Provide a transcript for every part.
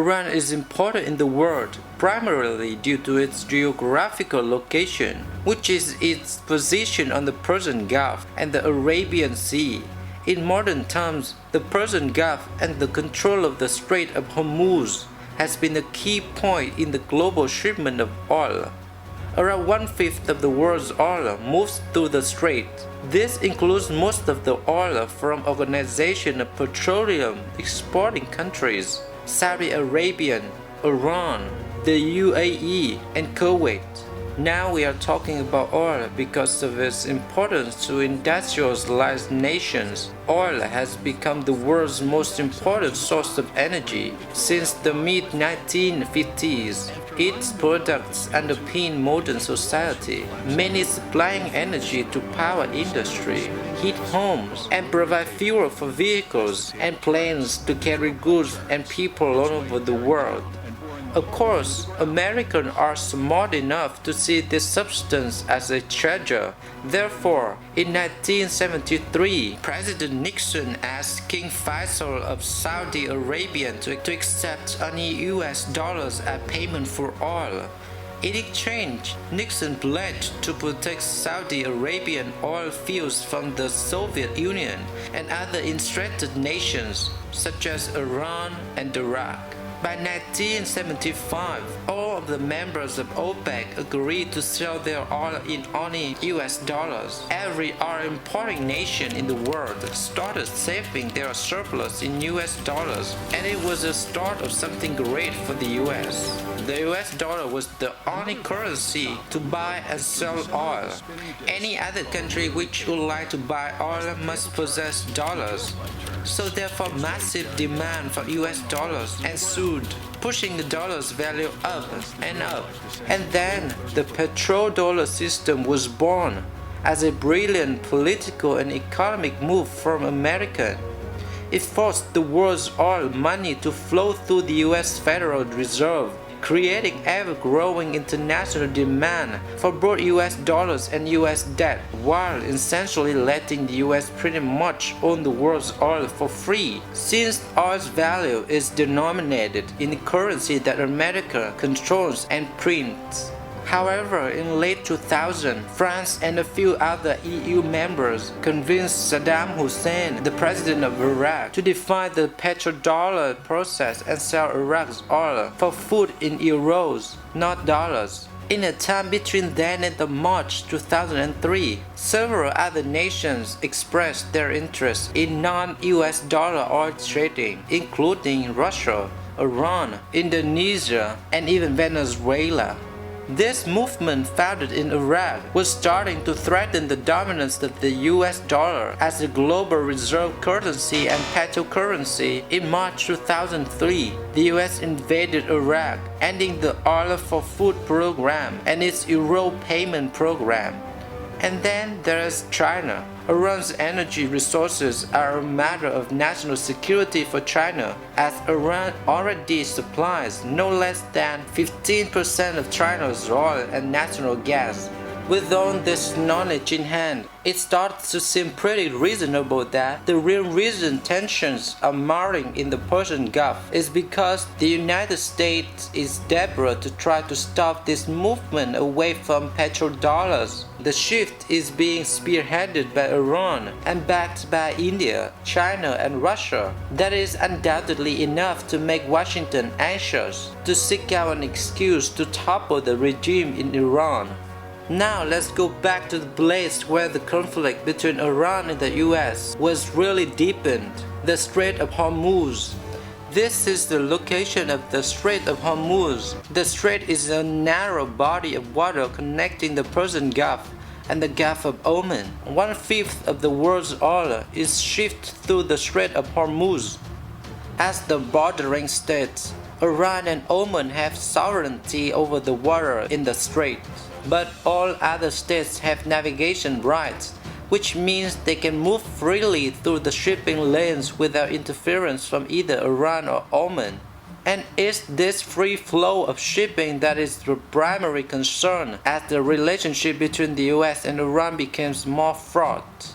Iran is important in the world primarily due to its geographical location, which is its position on the Persian Gulf and the Arabian Sea. In modern times, the Persian Gulf and the control of the Strait of Hormuz has been a key point in the global shipment of oil. Around one-fifth of the world's oil moves through the strait. This includes most of the oil from Organization of Petroleum exporting countries, Saudi Arabia, Iran, the UAE, and Kuwait. Now we are talking about oil because of its importance to industrialized nations. Oil has become the world's most important source of energy since the mid-1950s. Its products underpin modern society, mainly supplying energy to power industry, heat homes, and provide fuel for vehicles and planes to carry goods and people all over the world. Of course, Americans are smart enough to see this substance as a treasure. Therefore, in 1973, President Nixon asked King Faisal of Saudi Arabia to accept only US dollars as payment for oil. In exchange, Nixon pledged to protect Saudi Arabian oil fields from the Soviet Union and other interested nations, such as Iran and Iraq. By 1975, all of the members of OPEC agreed to sell their oil in only US dollars. Every oil importing nation in the world started saving their surplus in US dollars, and it was the start of something great for the US. The US dollar was the only currency to buy and sell oil. Any other country which would like to buy oil must possess dollars. So therefore massive demand for US dollars ensued, pushing the dollar's value up and up. And then the petrodollar system was born as a brilliant political and economic move from America. It forced the world's oil money to flow through the US Federal Reserve, creating ever-growing international demand for both US dollars and US debt, while essentially letting the US pretty much own the world's oil for free, since oil's value is denominated in the currency that America controls and prints. However, in late 2000, France and a few other EU members convinced Saddam Hussein, the president of Iraq, to defy the petrodollar process and sell Iraq's oil for food in euros, not dollars. In a time between then and the March 2003, several other nations expressed their interest in non-US dollar oil trading, including Russia, Iran, Indonesia, and even Venezuela. This movement, founded in Iraq, was starting to threaten the dominance of the US dollar as a global reserve currency and petrol currency. In March 2003, the US invaded Iraq, ending the Oil for Food program and its Euro payment program. And then there is China. Iran's energy resources are a matter of national security for China, as Iran already supplies no less than 15% of China's oil and natural gas. With all this knowledge in hand, it starts to seem pretty reasonable that the real reason tensions are mounting in the Persian Gulf is because the United States is desperate to try to stop this movement away from petrodollars. The shift is being spearheaded by Iran and backed by India, China, and Russia. That is undoubtedly enough to make Washington anxious to seek out an excuse to topple the regime in Iran. Now let's go back to the place where the conflict between Iran and the US was really deepened, the Strait of Hormuz. This is the location of the Strait of Hormuz. The strait is a narrow body of water connecting the Persian Gulf and the Gulf of Oman. One-fifth of the world's oil is shipped through the Strait of Hormuz. As the bordering states, Iran and Oman have sovereignty over the water in the strait. But all other states have navigation rights, which means they can move freely through the shipping lanes without interference from either Iran or Oman. And it's this free flow of shipping that is the primary concern as the relationship between the US and Iran becomes more fraught.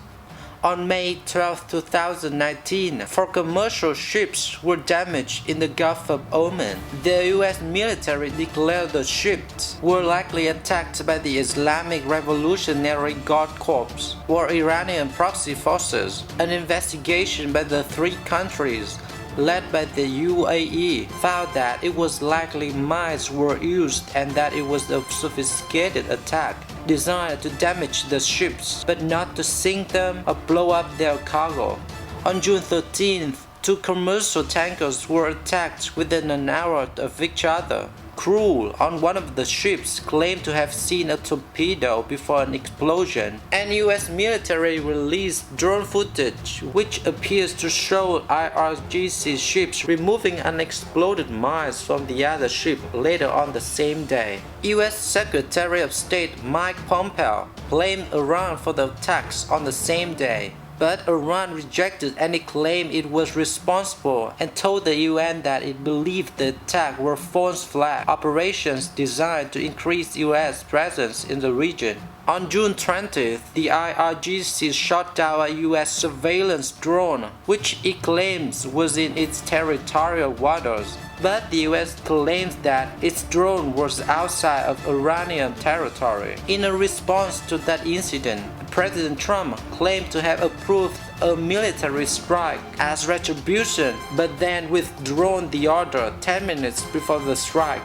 On May 12, 2019, 4 commercial ships were damaged in the Gulf of Oman. The U.S. military declared the ships were likely attacked by the Islamic Revolutionary Guard Corps or Iranian proxy forces. An investigation by the three countries led by the UAE found that it was likely mines were used and that it was a sophisticated attack designed to damage the ships but not to sink them or blow up their cargo. On June 13th, 2 commercial tankers were attacked within an hour of each other. Crew on one of the ships claimed to have seen a torpedo before an explosion, and U.S. military released drone footage which appears to show IRGC ships removing unexploded mines from the other ship later on the same day. U.S. Secretary of State Mike Pompeo blamed Iran for the attacks on the same day. But Iran rejected any claim it was responsible and told the UN that it believed the attack were false flag operations designed to increase US presence in the region. On June 20th, the IRGC shot down a US surveillance drone, which it claims was in its territorial waters. But the US claims that its drone was outside of Iranian territory. In a response to that incident, President Trump claimed to have approved a military strike as retribution, but then withdrawn the order 10 minutes before the strike.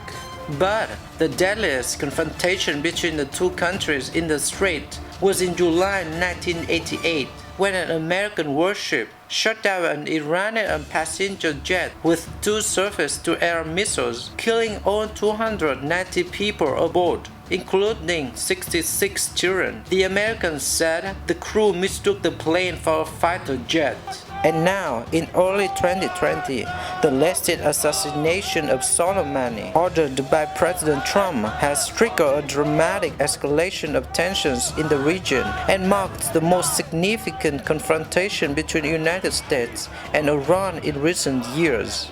But the deadliest confrontation between the two countries in the strait was in July 1988, when an American warship shot down an Iranian passenger jet with 2 surface-to-air missiles, killing all 290 people aboard, including 66 children. The Americans said the crew mistook the plane for a fighter jet. And now, in early 2020, the alleged assassination of Soleimani, ordered by President Trump, has triggered a dramatic escalation of tensions in the region and marked the most significant confrontation between the United States and Iran in recent years.